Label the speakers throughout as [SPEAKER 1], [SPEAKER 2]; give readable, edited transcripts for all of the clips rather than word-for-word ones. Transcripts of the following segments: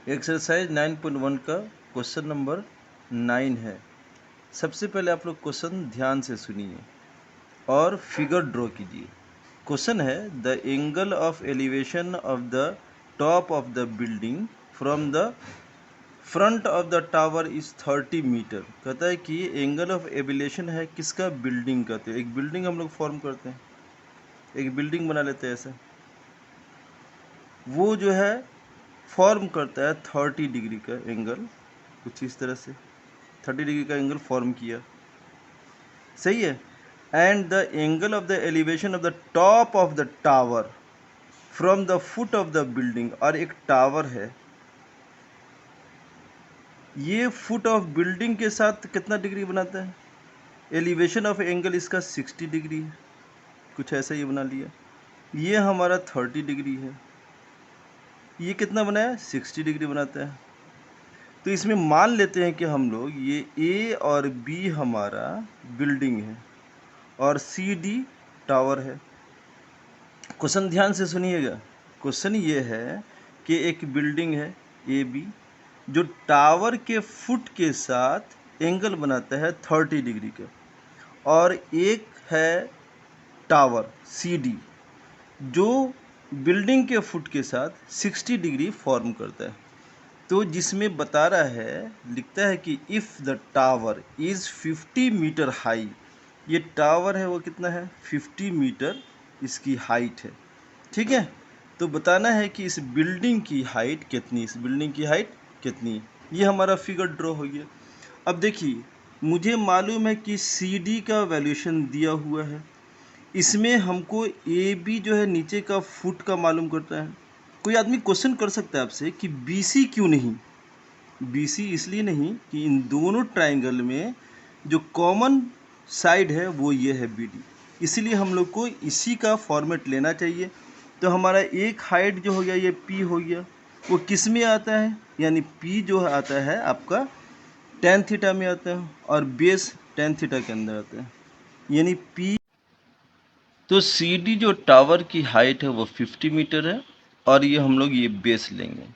[SPEAKER 1] Exercise 9.1 का question number 9 है। सबसे पहले आप लोग क्वेश्चन ध्यान से सुनिए और फिगर ड्रॉ कीजिए। क्वेश्चन है the angle of elevation of the top of the building from the front of the tower is 30 metre. कहता है कि एंगल ऑफ एलिवेशन है किसका, बिल्डिंग का। तो एक बिल्डिंग हम लोग फॉर्म करते हैं, एक बिल्डिंग बना लेते हैं ऐसे। वो जो है फॉर्म करता है 30 डिग्री का एंगल, कुछ इस तरह से 30 डिग्री का एंगल फॉर्म किया, सही है। And the angle of the elevation of the top of the tower from the foot of the building, और एक टावर है, ये फुट ऑफ बिल्डिंग के साथ कितना डिग्री बनाता है, एलिवेशन ऑफ एंगल इसका 60 डिग्री है, कुछ ऐसा ही बना लिया। ये हमारा 30 डिग्री है, ये कितना बनाया, 60 डिग्री बनाता है। तो इसमें मान लेते हैं कि हम लोग ये ए और बी हमारा बिल्डिंग है और सी डी टावर है। क्वेश्चन ध्यान से सुनिएगा। क्वेश्चन ये है कि एक बिल्डिंग है ए बी जो टावर के फुट के साथ एंगल बनाता है 30 डिग्री का, और एक है टावर सी डी जो बिल्डिंग के फुट के साथ 60 डिग्री फॉर्म करता है। तो जिसमें बता रहा है, लिखता है कि if the tower is 50 metre high, ये टावर है वो कितना है, 50 मीटर इसकी हाइट है, ठीक है। तो बताना है कि इस बिल्डिंग की हाइट कितनी, इस बिल्डिंग की हाइट कितनी। ये हमारा फिगर ड्रॉ हो गया। अब देखिए, मुझे मालूम है कि सी डी का वैल्यूएशन दिया हुआ है, इसमें हमको ए बी जो है नीचे का फुट का मालूम करता है। कोई आदमी क्वेश्चन कर सकता है आपसे कि बी सी क्यों नहीं, बी सी इसलिए नहीं कि इन दोनों ट्राइंगल में जो कॉमन साइड है वो ये है बी डी, इसीलिए हम लोग को इसी का फॉर्मेट लेना चाहिए। तो हमारा एक हाइट जो हो गया ये पी हो गया, वो किस में आता है, यानी पी जो आता है आपका टेन थीटा में आता है और बेस टेन थीटा के अंदर आता है, यानी पी। तो सी डी जो टावर की हाइट है वो 50 मीटर है और ये हम लोग ये बेस लेंगे।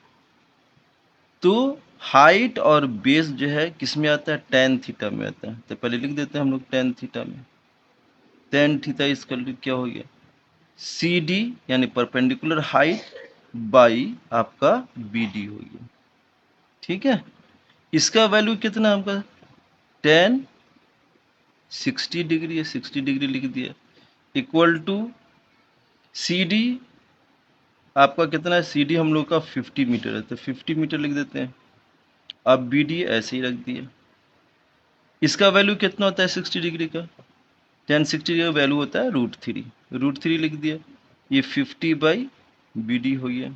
[SPEAKER 1] तो हाइट और बेस जो है किस में आता है, टेन थीटा में आता है। तो पहले लिख देते हैं हम लोग टेन थीटा में। टेन थीटा इसका क्या हो गया, सी डी यानी परपेंडिकुलर हाइट बाई आपका बी डी हो गया, ठीक है। इसका वैल्यू कितना है आपका, टेन 60 डिग्री है, 60 डिग्री लिख दिया, इक्वल टू सी डी आपका कितना है, सी डी हम लोग का 50 मीटर है, तो 50 मीटर लिख देते हैं। अब बी डी ऐसे ही रख दिया। इसका वैल्यू कितना होता है 60 डिग्री का, टेन 60 का वैल्यू होता है √3, √3 लिख दिया। ये 50 बाई बी डी हो गया।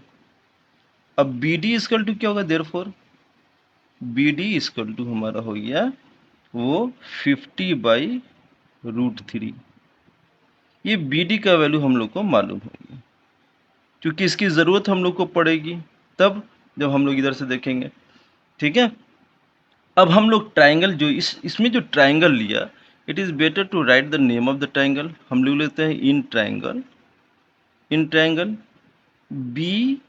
[SPEAKER 1] अब बी डी इजकल टू क्या होगा, therefore B D is equal to हमारा हो गया वो 50 बाई √3। ये बी डी का वैल्यू हम लोग को मालूम हो गया, क्योंकि इसकी ज़रूरत हम लोग को पड़ेगी तब जब हम लोग इधर से देखेंगे, ठीक है। अब हम लोग ट्राइंगल जो इसमें जो ट्राइंगल लिया, it is better to write the name of the triangle. हम लोग लेते हैं in triangle B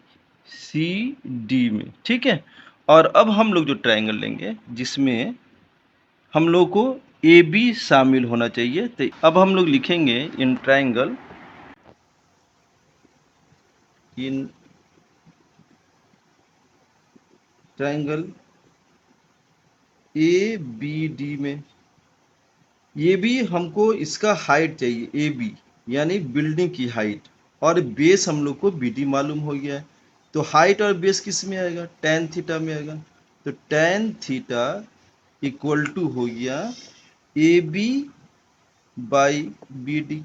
[SPEAKER 1] C D में, ठीक है। और अब हम लोग जो ट्राइंगल लेंगे जिसमें हम लोग को ए बी शामिल होना चाहिए, तो अब हम लोग लिखेंगे in triangle A B D में। ये भी हमको इसका हाइट चाहिए ए बी यानी बिल्डिंग की हाइट, और बेस हम लोग को बी डी मालूम हो गया है। तो हाइट और बेस किस में आएगा, टेन थीटा में आएगा। तो टेन थीटा इक्वल टू हो गया A B by B D.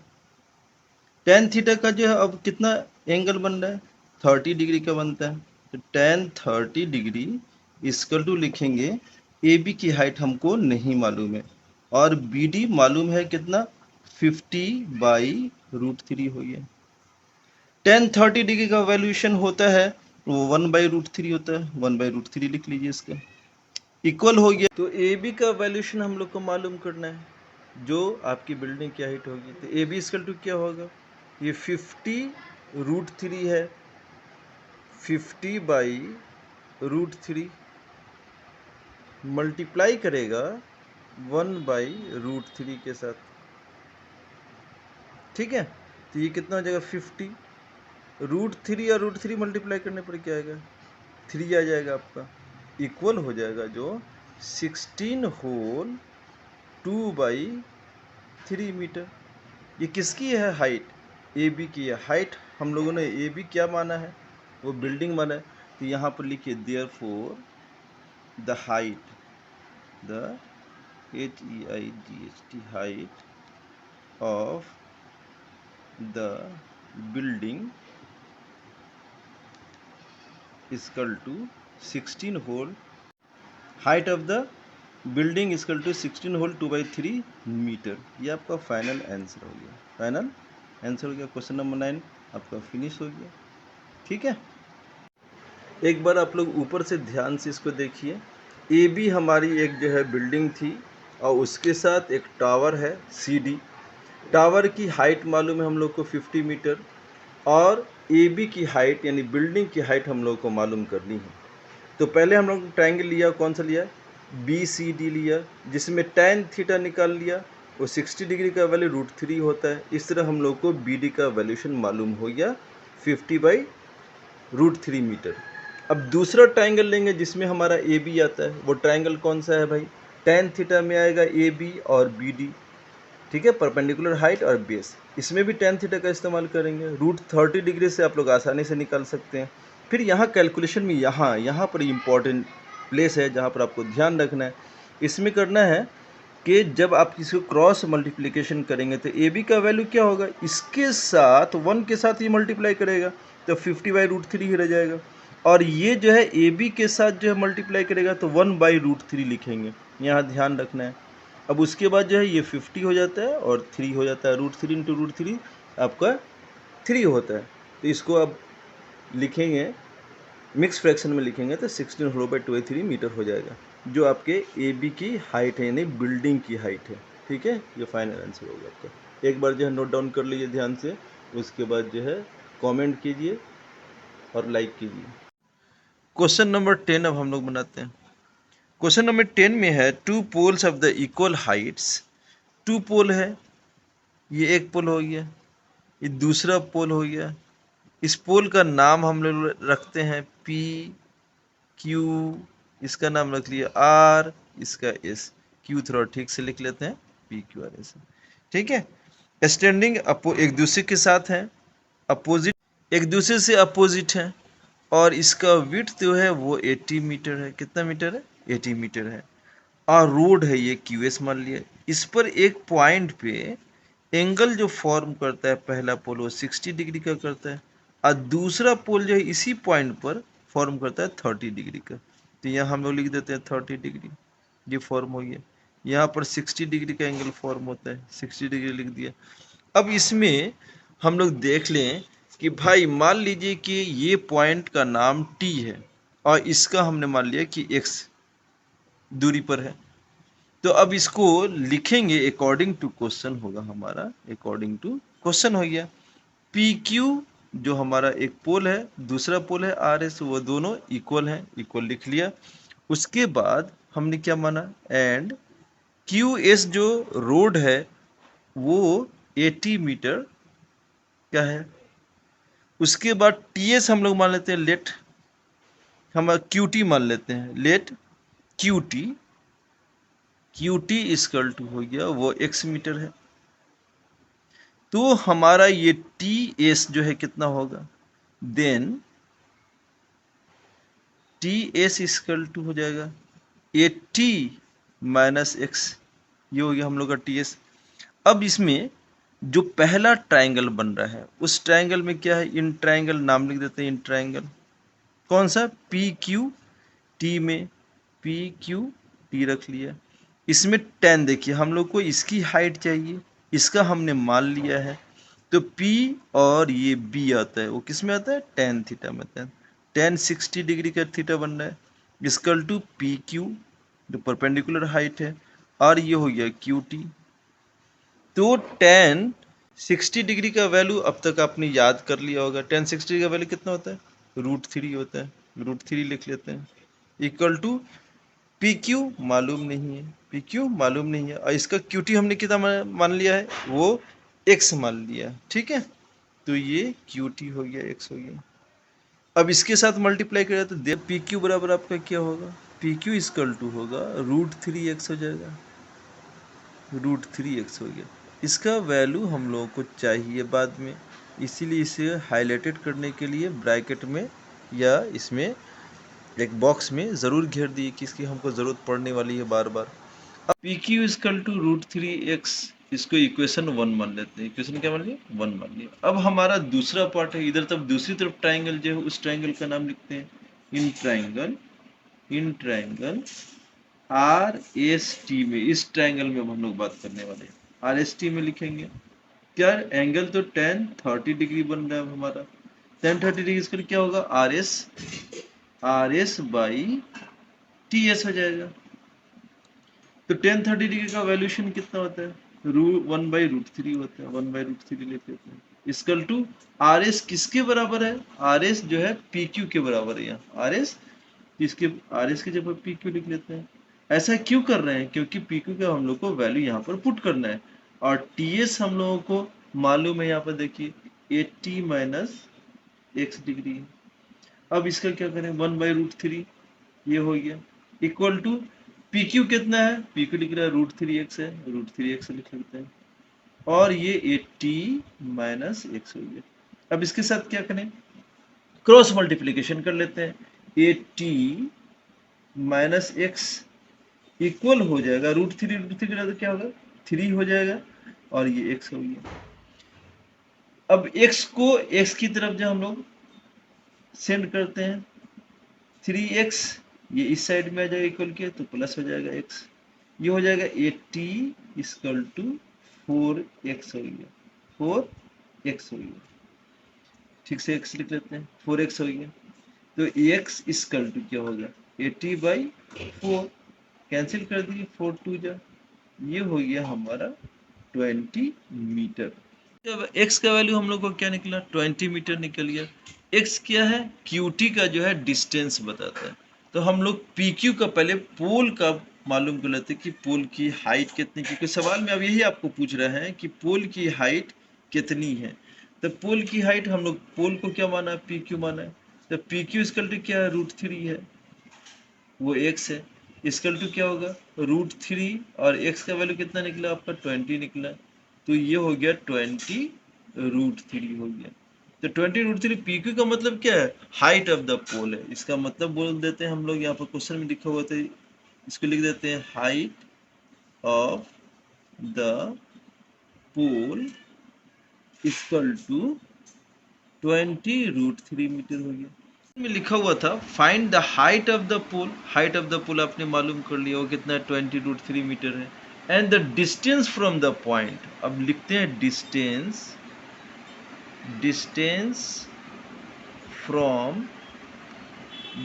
[SPEAKER 1] Tan theta का जो है अब कितना एंगल बन रहा है, 30 डिग्री का बनता है। तो टेन 30 डिग्री इसकल टू लिखेंगे, ए बी की हाइट हमको नहीं मालूम है और बी डी मालूम है कितना, 50 बाई √3 हो गया। टेन 30 डिग्री का वैल्यूएशन होता है वो 1/√3 होता है, 1/√3 लिख लीजिए इसका, इक्वल हो गया। तो ए बी का वैल्यूएशन हम लोग को मालूम करना है, जो आपकी बिल्डिंग की हाइट होगी। तो ए बी इसकल टू क्या होगा, ये 50 √3 है, 50 बाई √3 मल्टीप्लाई करेगा 1/√3 के साथ, ठीक है। तो ये कितना हो जाएगा 50, √3 और √3 मल्टीप्लाई करने पर क्या आएगा 3 आ जाएगा आपका, इक्वल हो जाएगा जो 16 होल 2/3 मीटर। ये किसकी है हाइट, ए बी की है हाइट। हम लोगों ने ए बी क्या माना है, वो बिल्डिंग माना है। तो यहाँ पर लिखिए therefore the height, the HEIGHT height of the building is equal to 16 whole, height of the building is equal to 16 whole 2/3 metre. ये आपका फाइनल आंसर हो गया, फाइनल आंसर हो गया। क्वेश्चन नंबर 9 आपका फिनिश हो गया, ठीक है। एक बार आप लोग ऊपर से ध्यान से इसको देखिए। ए बी हमारी एक जो है बिल्डिंग थी और उसके साथ एक टावर है CD। टावर की हाइट मालूम है हम लोग को 50 मीटर, और ए बी की हाइट यानी बिल्डिंग की हाइट हम लोग को मालूम करनी है। तो पहले हम लोग ट्रायंगल लिया, कौन सा लिया, BCD लिया, जिसमें tan थीटा निकाल लिया, वो 60 डिग्री का वैल्यू √3 होता है। इस तरह हम लोग को BD का वैल्यूशन मालूम हो गया 50/√3 मीटर। अब दूसरा ट्रायंगल लेंगे जिसमें हमारा AB आता है, वो ट्रायंगल कौन सा है भाई, tan थीटा में आएगा AB और BD, ठीक है, परपेंडिकुलर हाइट और बेस। इसमें भी tan थीटा का इस्तेमाल करेंगे, √30 डिग्री से आप लोग आसानी से निकाल सकते हैं। फिर यहाँ कैलकुलेशन में यहाँ पर इम्पॉर्टेंट प्लेस है जहाँ पर आपको ध्यान रखना है। इसमें करना है कि जब आप इसको क्रॉस मल्टीप्लिकेशन करेंगे तो AB का वैल्यू क्या होगा, इसके साथ 1 के साथ ये मल्टीप्लाई करेगा तो 50/√3 ही रह जाएगा, और ये जो है AB के साथ जो है मल्टीप्लाई करेगा तो 1/√3 लिखेंगे, यहाँ ध्यान रखना है। अब उसके बाद जो है ये 50 हो जाता है और 3 हो जाता है, √3 इंटू √3 आपका 3 होता है। तो इसको अब लिखेंगे मिक्स फ्रैक्शन में लिखेंगे तो 16 होल बाई 2/3 मीटर हो जाएगा, जो आपके AB की हाइट है यानी बिल्डिंग की हाइट है, ठीक है। ये फाइनल आंसर होगा आपका। एक बार जो है नोट डाउन कर लीजिए ध्यान से, उसके बाद जो है कमेंट कीजिए और लाइक कीजिए। क्वेश्चन नंबर 10 अब हम लोग बनाते हैं। क्वेश्चन नंबर 10 में है 2 poles of the equal heights. 2 pole है, ये एक पोल हो गया, ये दूसरा पोल हो गया। इस पोल का नाम हम लोग रखते हैं PQ, इसका नाम रख लिया R, इसका S। Q थोड़ा ठीक से लिख लेते हैं, PQRS, ठीक है। स्टैंडिंग एक दूसरे के साथ है, अपोजिट, एक दूसरे से अपोजिट है, और इसका विड्थ जो है वो 80 मीटर है। कितना मीटर है, 80 मीटर है। और रोड है ये QS मान लिया। इस पर एक पॉइंट पे एंगल जो फॉर्म करता है पहला पोल वो 60 डिग्री का करता है, और दूसरा पोल जो है इसी पॉइंट पर फॉर्म करता है 30 डिग्री का। तो यहाँ हम लोग लिख देते हैं 30 डिग्री, ये फॉर्म हो गया। यहाँ पर 60 डिग्री का एंगल फॉर्म होता है, 60 डिग्री लिख दिया। अब इसमें हम लोग देख लें कि भाई मान लीजिए कि ये पॉइंट का नाम T है और इसका हमने मान लिया कि X दूरी पर है। तो अब इसको लिखेंगे अकॉर्डिंग टू क्वेश्चन होगा हमारा, अकॉर्डिंग टू क्वेश्चन हो गया। PQ जो हमारा एक पोल है, दूसरा पोल है RS, वो दोनों इक्वल हैं, इक्वल लिख लिया। उसके बाद हमने क्या माना, एंड QS जो रोड है वो 80 मीटर क्या है। उसके बाद TS हम लोग मान लेते हैं, लेट हम QT मान लेते हैं, लेट QT इक्वल टू हो गया वो X मीटर है। तो हमारा ये TS जो है कितना होगा, देन TS इक्वल टू हो जाएगा 80 माइनस X, ये हो गया हम लोग का TS। अब इसमें जो पहला ट्रायंगल बन रहा है उस ट्रायंगल में क्या है, इन ट्रायंगल नाम लिख देते हैं, इन ट्रायंगल कौन सा, PQT में PQT रख लिया। इसमें tan देखिए हम लोग को इसकी हाइट चाहिए, इसका हमने मान लिया है, तो P और ये B आता है, वो किस में आता है, tan थीटा में आता है। tan 60 डिग्री का थीटा बन रहा है, इक्वल टू PQ जो परपेंडिकुलर हाइट है, और ये हो गया QT। तो tan 60 डिग्री का वैल्यू अब तक आपने याद कर लिया होगा। tan 60 का वैल्यू कितना होता है, √3 होता है। √3 लिख लेते हैं, इक्वल टू पी क्यू मालूम नहीं है, पी क्यू मालूम नहीं है, और इसका क्यू टी हमने कितना मान लिया है, वो एक्स मान लिया, ठीक है। तो ये क्यू टी हो गया, एक्स हो गया। अब इसके साथ मल्टीप्लाई करें तो दे पी क्यू बराबर आपका क्या होगा, पी क्यू इक्वल टू होगा √3x हो जाएगा, √3x हो गया। इसका वैल्यू हम लोगों को चाहिए बाद में, इसीलिए इसे हाईलाइटेड करने के लिए ब्रैकेट में या इसमें एक बॉक्स में ज़रूर घेर दिए कि इसकी हमको ज़रूरत पड़ने वाली है बार बार। अब P Q equal to √3x, इसको इक्वेशन 1 मान लेते हैं, इक्वेशन क्या मान लिया, 1 मान लिया। अब हमारा दूसरा पार्ट है, इधर तब दूसरी तरफ ट्राइंगल जो है उस ट्राइंगल का नाम लिखते हैं in triangle R S T में, इस ट्राइंगल में हम लोग बात करने वाले हैं, आर एस टी में लिखेंगे क्या, एंगल तो tan 30 डिग्री बन रहा है हमारा, tan 30 डिग्री इसका क्या होगा, R S by T S हो जाएगा। तो tan 30 डिग्री का वैल्यूशन कितना होता है, 1/√3 होता है, 1/√3 लिख लेते हैं, इक्वल टू आर एस किसके बराबर है, आर एस जो है पी क्यू के बराबर है, यहाँ आर एस की जगह पी क्यू लिख लेते हैं। ऐसा क्यों कर रहे हैं, क्योंकि पी क्यू का हम लोग को वैल्यू यहाँ पर पुट करना है, और टी एस हम लोगों को मालूम है, यहाँ पर देखिए 80 - x डिग्री है। अब इसका क्या करें, 1/√3 ये हो गया, इक्वल टू पी क्यू कितना है, पी क्यू लिख रहा है √3x है, √3x लिख लेते हैं, और ये 80 - x हो गया। अब इसके साथ क्या करें, क्रॉस मल्टीप्लीकेशन कर लेते हैं, 80 - x इक्वल हो जाएगा √3 क्या होगा, 3 हो जाएगा, और ये x हो गया। अब x को x की तरफ जब हम लोग सेंड करते हैं, 3x ये इस साइड में आ जाएगा, इक्वल किया तो प्लस हो जाएगा x, ये हो जाएगा 80 = 4x हो गया, 4x हो गया, ठीक से x लिख लेते हैं, 4x हो गया। तो x = क्या होगा, 80/4, कैंसिल कर दिए, 4 2 जा, ये हो गया हमारा 20 मीटर। जब x का वैल्यू हम लोग को क्या निकला, 20 मीटर निकल गया। x क्या है, QT का जो है डिस्टेंस बताता है, तो हम लोग PQ का पहले पोल का मालूम कर लेते हैं कि पोल की हाइट कितनी, क्योंकि सवाल में अब यही आपको पूछ रहे हैं कि पोल की हाइट कितनी है। तो पोल की हाइट हम लोग पोल को क्या माना है, PQ माना है, तो PQ = क्या है, √3 है, वो x है, इक्वल टू क्या होगा, √3, और x का वैल्यू कितना निकला आपका, 20 निकला, तो ये हो गया 20√3 हो गया। तो 20√3 PQ का मतलब क्या है, हाइट ऑफ द पोल है, इसका मतलब बोल देते हैं हम लोग, यहाँ पर क्वेश्चन में लिखा हुआ था, इसको लिख देते हैं height of the pole equal to 20√3 metre हो गया। में लिखा हुआ था find the height of the pole, height of the pole आपने मालूम कर लिया, वो कितना 20√3 मीटर है, and the distance from the point, अब लिखते हैं डिस्टेंस फ्रॉम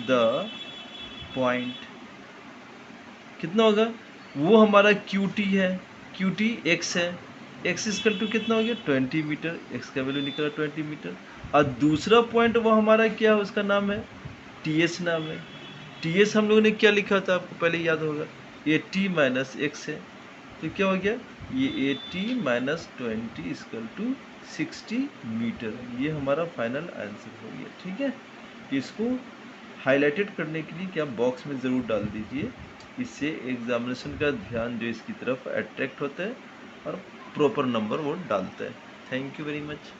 [SPEAKER 1] द पॉइंट कितना होगा, वो हमारा QT है, QT x है, x = कितना हो गया, 20 मीटर, x का वैल्यू निकला 20 मीटर, और दूसरा पॉइंट वो हमारा क्या है, उसका नाम है TS नाम है, TS हम लोगों ने क्या लिखा था आपको पहले याद होगा, 80 - x है, तो क्या हो गया, ये 80 - 20 = 60 मीटर, ये हमारा फाइनल आंसर हो गया, ठीक है। इसको हाईलाइटेड करने के लिए क्या बॉक्स में ज़रूर डाल दीजिए, इससे एग्जामिनेशन का ध्यान जो इसकी तरफ अट्रैक्ट होता है और प्रॉपर नंबर वो डालता है। Thank you very much.